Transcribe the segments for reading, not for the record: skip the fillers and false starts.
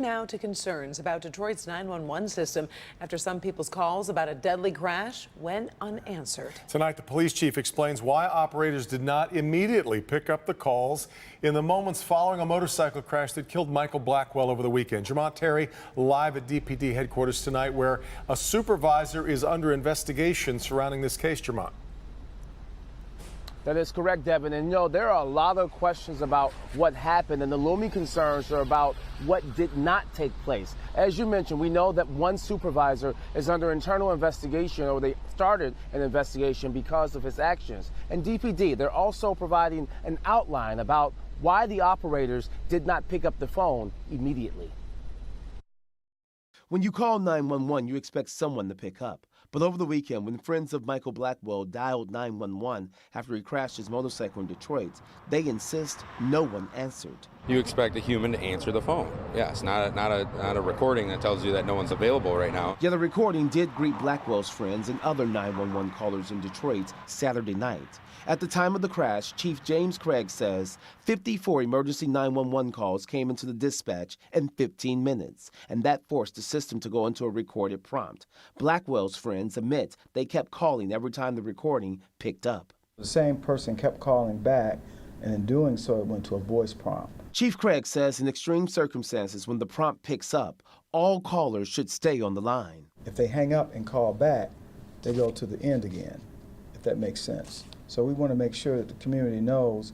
Now to concerns about Detroit's 911 system after some people's calls about a deadly crash went unanswered. Tonight, the police chief explains why operators did not immediately pick up the calls in the moments following a motorcycle crash that killed Michael Blackwell over the weekend. Jermont Terry live at DPD headquarters tonight, where a supervisor is under investigation surrounding this case. Jermont. That is correct, Devin. And there are a lot of questions about what happened, and the looming concerns are about what did not take place. As you mentioned, we know that one supervisor is under internal investigation, or they started an investigation because of his actions. And DPD, they're also providing an outline about why the operators did not pick up the phone immediately. When you call 911, you expect someone to pick up. But over the weekend, when friends of Michael Blackwell dialed 911 after he crashed his motorcycle in Detroit, they insist no one answered. You expect a human to answer the phone. Yes, not a recording that tells you that no one's available right now. Yeah, the recording did greet Blackwell's friends and other 911 callers in Detroit Saturday night. At the time of the crash, Chief James Craig says 54 emergency 911 calls came into the dispatch in 15 minutes, and that forced the system to go into a recorded prompt. Blackwell's friends admit they kept calling every time the recording picked up. The same person kept calling back, and in doing so, it went to a voice prompt. Chief Craig says in extreme circumstances, when the prompt picks up, all callers should stay on the line. If they hang up and call back, they go to the end again, if that makes sense. So we want to make sure that the community knows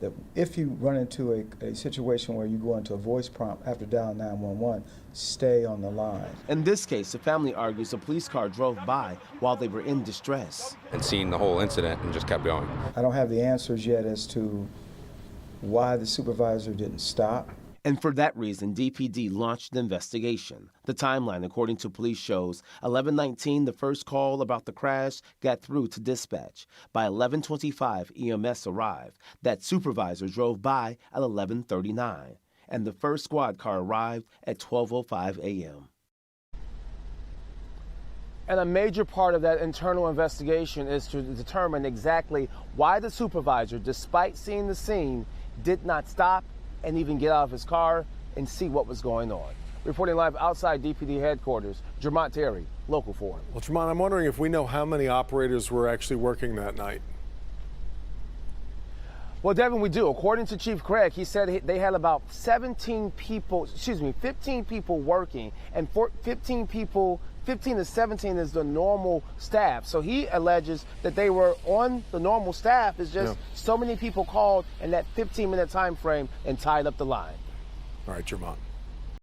that if you run into a situation where you go into a voice prompt after dialing 911, stay on the line. In this case, the family argues a police car drove by while they were in distress. And seen the whole incident and just kept going. I don't have the answers yet as to why the supervisor didn't stop. And for that reason, DPD launched an investigation. The timeline, according to police, shows 11:19, the first call about the crash got through to dispatch. By 11:25, EMS arrived. That supervisor drove by at 11:39. And the first squad car arrived at 12:05 a.m. And a major part of that internal investigation is to determine exactly why the supervisor, despite seeing the scene, did not stop and even get out of his car and see what was going on. Reporting live outside DPD headquarters, Jermont Terry, Local 4. Well, Jermont, I'm wondering if we know how many operators were actually working that night. Well, Devin, we do. According to Chief Craig, he said they had about 15 people working, and 15 to 17 is the normal staff. So he alleges that they were on the normal staff. It's just so many people called in that 15-minute time frame and tied up the line. All right, Jermont.